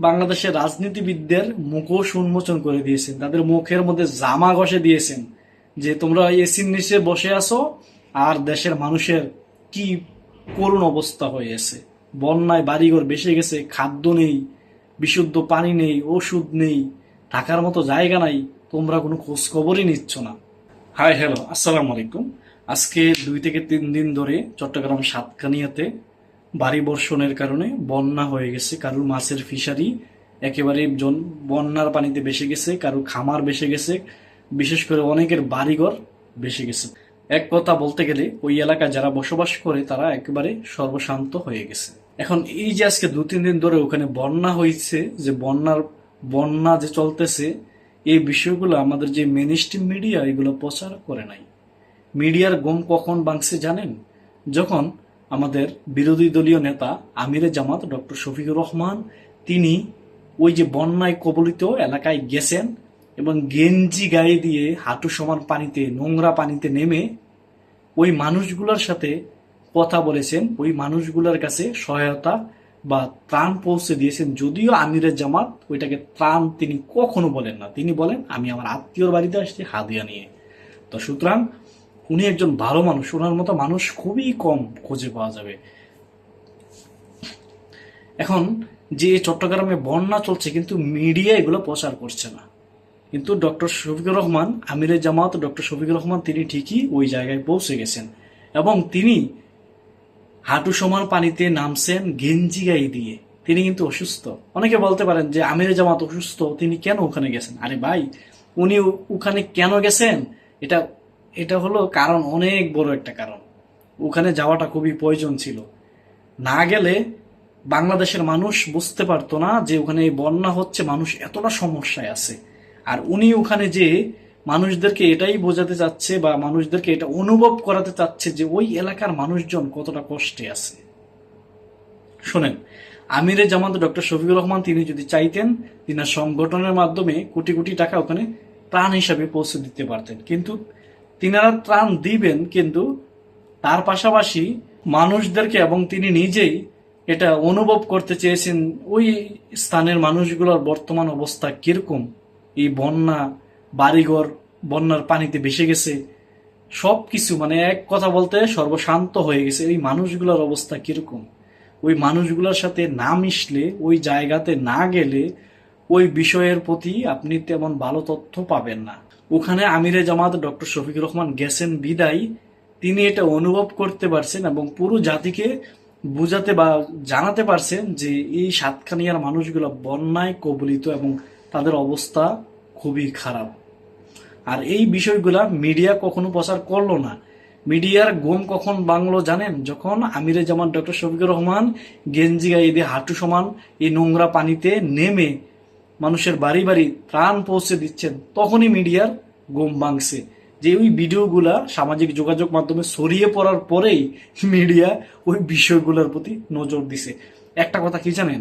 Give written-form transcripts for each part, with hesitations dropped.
বাংলাদেশের রাজনীতিবিদদের মুখোশ উন্মোচন করে দিয়েছেন, তাদের মুখের মধ্যে জামা ঘষে দিয়েছেন যে তোমরা এসির নিচে বসে আছো আর দেশের মানুষের কি করুণ অবস্থা হয়েছে। বন্যায় বাড়িঘর ভেসে গেছে, খাদ্য নেই, বিশুদ্ধ পানি নেই, ওষুধ নেই, থাকার মতো জায়গা নাই, তোমরা কোনো খোঁজ খবরই নিচ্ছ না। হাই হ্যালো, আসসালামু আলাইকুম। আজকে 2 থেকে 3 দিন ধরে চট্টগ্রাম সাতকানিয়াতে ভারী বর্ষণের কারণে বন্যা হয়ে গেছে। কারুর মাছের ফিশারি একেবারে বন্যার পানিতে ভেসে গেছে, কারুর খামার ভেসে গেছে, বিশেষ করে অনেকের বাড়িঘর ভেসে গেছে। এক কথা বলতে গেলে ওই এলাকায় যারা বসবাস করে তারা একেবারে সর্বশান্ত হয়ে গেছে। এখন এই যে আজকে 2-3 দিন ধরে ওখানে বন্যা হয়েছে, যে বন্যা যে চলতেছে, এই বিষয়গুলো আমাদের যে মেন স্ট্রিম মিডিয়া এগুলো প্রচার করে নাই। মিডিয়ার গম কখন ভাঙছে জানেন? যখন আমাদের বিরোধী দলীয় নেতা আমিরে জামাত ডক্টর শফিকুর রহমান তিনি ওই যে বন্যায় কবলিত এলাকায় গেছেন এবং গেঞ্জি গায়ে দিয়ে হাঁটু সমান পানিতে, নোংরা পানিতে নেমে ওই মানুষগুলোর সাথে কথা বলেছেন, ওই মানুষগুলোর কাছে সহায়তা বা ত্রাণ পৌঁছে দিয়েছেন। যদিও আমিরের জামাত ওইটাকে ত্রাণ তিনি কখনো বলেন না, তিনি বলেন আমি আমার আত্মীয়র বাড়িতে আসছি হাদিয়া নিয়ে। তো সুতরাং উনি একজন ভালো মানুষ, ওনার মতো মানুষ খুবই কম খুঁজে পাওয়া যাবে। এখন যে চট্টগ্রামে বন্যা চলছে কিন্তু মিডিয়া এগুলো প্রচার করছে না, কিন্তু ডক্টর শফিকুর রহমান, আমিরের জামাত ডক্টর শফিকুর রহমান তিনি ঠিকই ওই জায়গায় পৌঁছে গেছেন এবং তিনি হাঁটু সমান পানিতে নামছেন গেঞ্জি গায়ে দিয়ে। তিনি কিন্তু অসুস্থ। অনেকে বলতে পারেন যে আমিরের জামাত অসুস্থ, তিনি কেন ওখানে গেছেন? আরে ভাই, উনি ওখানে কেন গেছেন এটা এটা হলো কারণ, অনেক বড় একটা কারণ। ওখানে যাওয়াটা খুবই প্রয়োজন ছিল। না গেলে বাংলাদেশের মানুষ বুঝতে পারতো না যে ওখানে বন্যা হচ্ছে, মানুষ এতটা সমস্যায় আছে। আর উনি ওখানে যে মানুষদেরকে এটাই বোঝাতে চাচ্ছে বা মানুষদেরকে এটা অনুভব করাতে চাচ্ছে যে ওই এলাকার মানুষজন কতটা কষ্টে আছে। শোনেন, আমিরে জামাত ডক্টর শফিকুর রহমান তিনি যদি চাইতেন, তিনার সংগঠনের মাধ্যমে কোটি কোটি টাকা ওখানে ত্রাণ হিসাবে পৌঁছে দিতে পারতেন, কিন্তু তিনারা ত্রাণ দিবেন, কিন্তু তার পাশাপাশি মানুষদেরকে এবং তিনি নিজেই এটা অনুভব করতে চেয়েছেন ওই স্থানের মানুষগুলোর বর্তমান অবস্থা কিরকম। এই বন্যা, বাড়িঘর বন্যার পানিতে ভেসে গেছে, সবকিছু মানে এক কথা বলতে সর্বশান্ত হয়ে গেছে। এই মানুষগুলোর অবস্থা কিরকম, ওই মানুষগুলোর সাথে না মিশলে, ওই জায়গাতে না গেলে ওই বিষয়ের প্রতি আপনি তেমন ভালো তথ্য পাবেন না। ওখানে আমিরে জামাত ডক্টর শফিকুর রহমান গেছেন বিদায় তিনি এটা অনুভব করতে পারছেন এবং পুরো জাতিকে বুঝাতে বা জানাতে পারছেন যে এই সাতকানিয়ার মানুষগুলো বন্যায় কবলিত এবং তাদের অবস্থা খুবই খারাপ। আর এই বিষয়গুলা মিডিয়া কখনো প্রচার করলো না। মিডিয়ার গম কখন বাংলো জানেন? যখন আমিরে জামান ডক্টর শফিকুর রহমান গেঞ্জি গায়ে দিয়ে হাঁটু সমান এই নোংরা পানিতে নেমে মানুষের বাড়ি বাড়ি ত্রাণ পৌঁছে দিচ্ছেন, তখনই মিডিয়ার গম ভাঙছে। যে ওই ভিডিওগুলা সামাজিক যোগাযোগ মাধ্যমে ছড়িয়ে পড়ার পরেই মিডিয়া ওই বিষয়গুলোর প্রতি নজর দিছে। একটা কথা কি জানেন?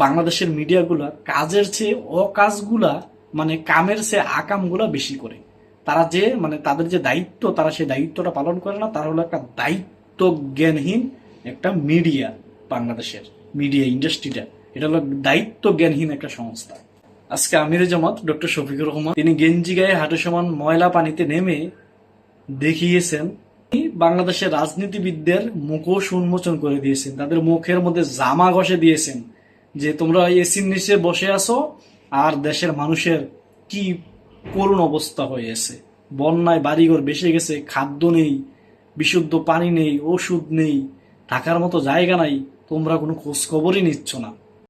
বাংলাদেশের মিডিয়াগুলা কাজের চেয়ে অকাজগুলা, মানে কামের চেয়ে আকামগুলা বেশি করে। তারা যে মানে তাদের যে দায়িত্ব, তারা সেই দায়িত্বটা পালন করে না। তারা হলো একটা দায়িত্ব জ্ঞানহীন একটা মিডিয়া। বাংলাদেশের মিডিয়া ইন্ডাস্ট্রিটা এটা হলো দায়িত্ব জ্ঞানহীন একটা সংস্থা। আজকে আমিরে জামাত ডক্টর শফিকুর রহমান তিনি গেঞ্জি গায়ে হাঁটু সমান ময়লা পানিতে নেমে দেখিয়েছেন, বাংলাদেশের রাজনীতিবিদদের মুখোশ উন্মোচন করে দিয়েছেন, তাদের মুখের মধ্যে জামা ঘষে দিয়েছেন যে তোমরা এসির নিচে বসে আছো আর দেশের মানুষের কি করুণ অবস্থা হয়েছে। বন্যায় বাড়িঘর ভেসে গেছে, খাদ্য নেই, বিশুদ্ধ পানি নেই, ওষুধ নেই, থাকার মতো জায়গা নাই, তোমরা কোনো খোঁজ খবরই নিচ্ছ না।